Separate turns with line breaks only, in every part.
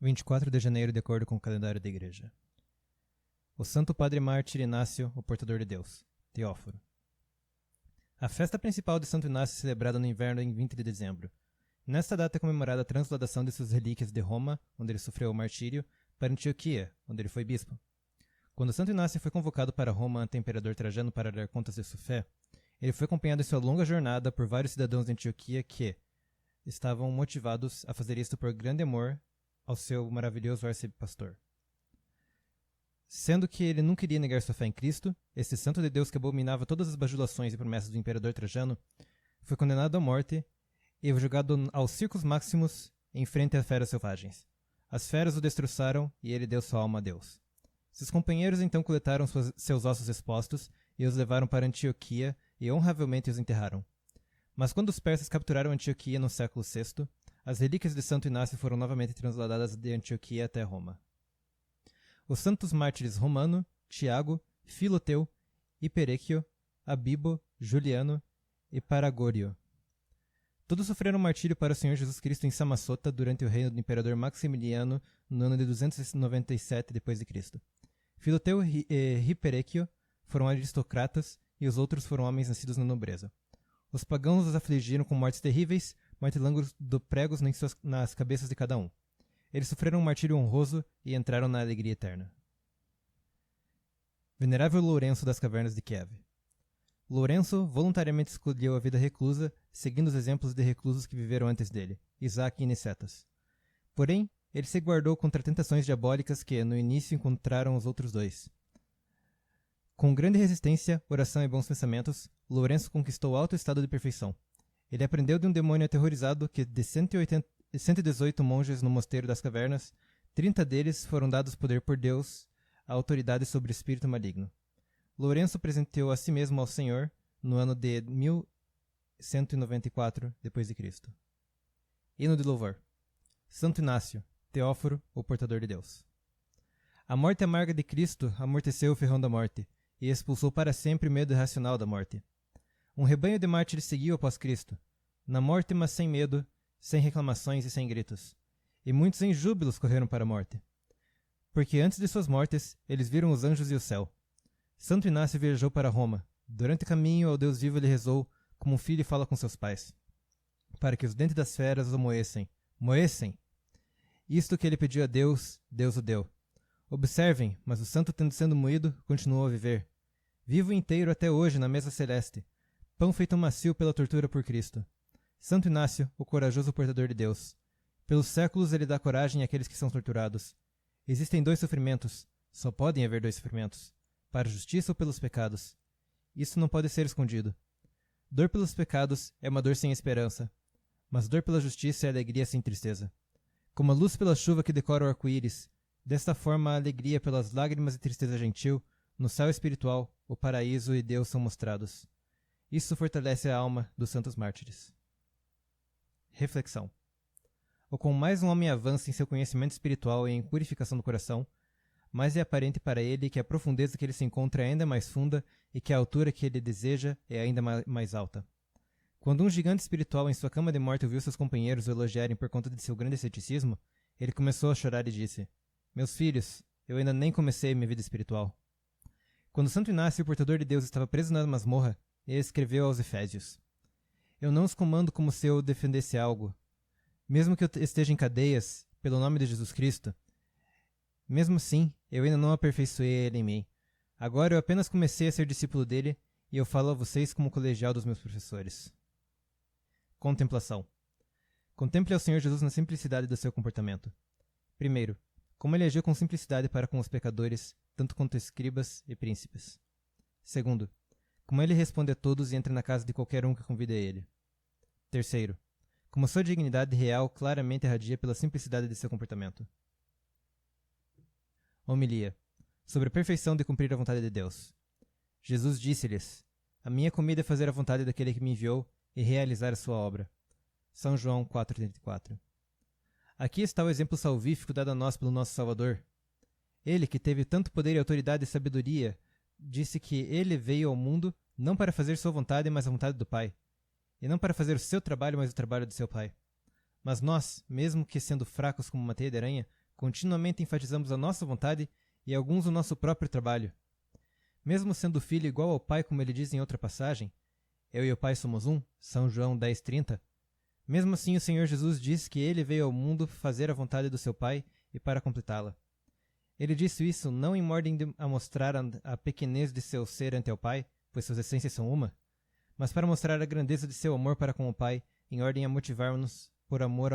24 de janeiro, de acordo com o calendário da Igreja. O Santo Padre Mártir Inácio, o Portador de Deus, Teóforo. A festa principal de Santo Inácio é celebrada no inverno em 20 de dezembro. Nesta data é comemorada a transladação de suas relíquias de Roma, onde ele sofreu o martírio, para Antioquia, onde ele foi bispo. Quando Santo Inácio foi convocado para Roma ante o imperador Trajano para dar contas de sua fé, ele foi acompanhado em sua longa jornada por vários cidadãos de Antioquia que estavam motivados a fazer isto por grande amor ao seu maravilhoso arcebispo-pastor. Sendo que ele não queria negar sua fé em Cristo, este santo de Deus que abominava todas as bajulações e promessas do imperador Trajano, foi condenado à morte e jogado aos circos máximos em frente a feras selvagens. As feras o destroçaram e ele deu sua alma a Deus. Seus companheiros então coletaram seus ossos expostos e os levaram para Antioquia e honravelmente os enterraram. Mas quando os persas capturaram Antioquia no século VI, as relíquias de Santo Inácio foram novamente transladadas de Antioquia até Roma. Os santos mártires Romano, Tiago, Filoteu, Hiperéquio, Abibo, Juliano e Paragório. Todos sofreram martírio para o Senhor Jesus Cristo em Samassota durante o reino do imperador Maximiliano no ano de 297 d.C. Filoteu e Hiperéquio foram aristocratas e os outros foram homens nascidos na nobreza. Os pagãos os afligiram com mortes terríveis, martelando pregos nas cabeças de cada um. Eles sofreram um martírio honroso e entraram na alegria eterna. Venerável Lourenço das Cavernas de Kiev. Lourenço voluntariamente escolheu a vida reclusa, seguindo os exemplos de reclusos que viveram antes dele, Isaac e Nicetas. Porém, ele se guardou contra tentações diabólicas que, no início, encontraram os outros dois. Com grande resistência, oração e bons pensamentos, Lourenço conquistou alto estado de perfeição. Ele aprendeu de um demônio aterrorizado que, de 118 monges no Mosteiro das Cavernas, 30 deles foram dados poder por Deus, a autoridade sobre o espírito maligno. Lourenço presenteou a si mesmo ao Senhor no ano de 1194 d.C. Hino de louvor. Santo Inácio, Teóforo, o Portador de Deus. A morte amarga de Cristo amorteceu o ferrão da morte e expulsou para sempre o medo irracional da morte. Um rebanho de mártires seguiu após Cristo, na morte, mas sem medo, sem reclamações e sem gritos. E muitos em júbilos correram para a morte. Porque antes de suas mortes, eles viram os anjos e o céu. Santo Inácio viajou para Roma. Durante o caminho ao Deus vivo ele rezou, como um filho fala com seus pais, para que os dentes das feras o moessem. Moessem! Isto que ele pediu a Deus, Deus o deu. Observem, mas o santo, tendo sendo moído, continuou a viver. Vivo inteiro até hoje na mesa celeste, pão feito macio pela tortura por Cristo. Santo Inácio, o corajoso portador de Deus. Pelos séculos ele dá coragem àqueles que são torturados. Existem dois sofrimentos, só podem haver dois sofrimentos, para a justiça ou pelos pecados. Isso não pode ser escondido. Dor pelos pecados é uma dor sem esperança, mas dor pela justiça é alegria sem tristeza. Como a luz pela chuva que decora o arco-íris, desta forma a alegria pelas lágrimas e tristeza gentil, no céu espiritual, o paraíso e Deus são mostrados. Isso fortalece a alma dos santos mártires. Reflexão. O quanto mais um homem avança em seu conhecimento espiritual e em purificação do coração, mais é aparente para ele que a profundeza que ele se encontra é ainda mais funda e que a altura que ele deseja é ainda mais alta. Quando um gigante espiritual em sua cama de morte ouviu seus companheiros o elogiarem por conta de seu grande ceticismo, ele começou a chorar e disse: "Meus filhos, eu ainda nem comecei minha vida espiritual." Quando Santo Inácio, o portador de Deus, estava preso na masmorra, ele escreveu aos Efésios: "Eu não os comando como se eu defendesse algo. Mesmo que eu esteja em cadeias, pelo nome de Jesus Cristo, mesmo assim, eu ainda não aperfeiçoei ele em mim. Agora eu apenas comecei a ser discípulo dele e eu falo a vocês como colegial dos meus professores." Contemplação. Contemple ao Senhor Jesus na simplicidade do seu comportamento. Primeiro, como ele agiu com simplicidade para com os pecadores, tanto quanto escribas e príncipes. Segundo, como ele responde a todos e entra na casa de qualquer um que convide a ele. Terceiro, como sua dignidade real claramente irradia pela simplicidade de seu comportamento. Homilia. Sobre a perfeição de cumprir a vontade de Deus. Jesus disse-lhes: "A minha comida é fazer a vontade daquele que me enviou e realizar a sua obra." São João 4,34. Aqui está o exemplo salvífico dado a nós pelo nosso Salvador. Ele, que teve tanto poder e autoridade e sabedoria, disse que ele veio ao mundo não para fazer sua vontade, mas a vontade do Pai, e não para fazer o seu trabalho, mas o trabalho de seu Pai. Mas nós, mesmo que sendo fracos como uma teia de aranha, continuamente enfatizamos a nossa vontade e alguns o nosso próprio trabalho. Mesmo sendo o Filho igual ao Pai, como ele diz em outra passagem, eu e o Pai somos um, São João 10:30, mesmo assim o Senhor Jesus diz que ele veio ao mundo fazer a vontade do seu Pai e para completá-la. Ele disse isso não em ordem a mostrar a pequenez de seu ser ante o Pai, pois suas essências são uma, mas para mostrar a grandeza de seu amor para com o Pai, em ordem a motivar-nos, por amor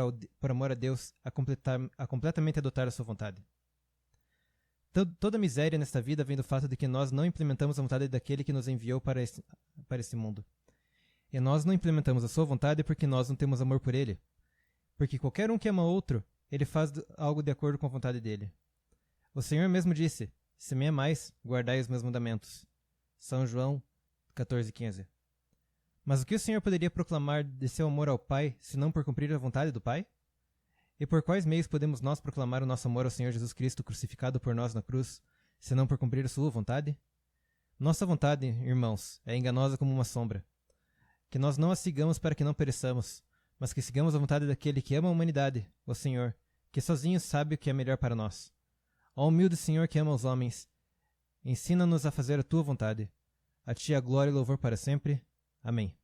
a Deus, a completamente adotar a sua vontade. Toda miséria nesta vida vem do fato de que nós não implementamos a vontade daquele que nos enviou para esse mundo. E nós não implementamos a sua vontade porque nós não temos amor por ele. Porque qualquer um que ama outro, ele faz algo de acordo com a vontade dele. O Senhor mesmo disse, se me amais, guardai os meus mandamentos. São João 14:15. Mas o que o Senhor poderia proclamar de seu amor ao Pai, se não por cumprir a vontade do Pai? E por quais meios podemos nós proclamar o nosso amor ao Senhor Jesus Cristo crucificado por nós na cruz, se não por cumprir a sua vontade? Nossa vontade, irmãos, é enganosa como uma sombra. Que nós não a sigamos para que não pereçamos, mas que sigamos a vontade daquele que ama a humanidade, o Senhor, que sozinho sabe o que é melhor para nós. Ó humilde Senhor que ama os homens, ensina-nos a fazer a tua vontade. A ti a glória e louvor para sempre. Amém.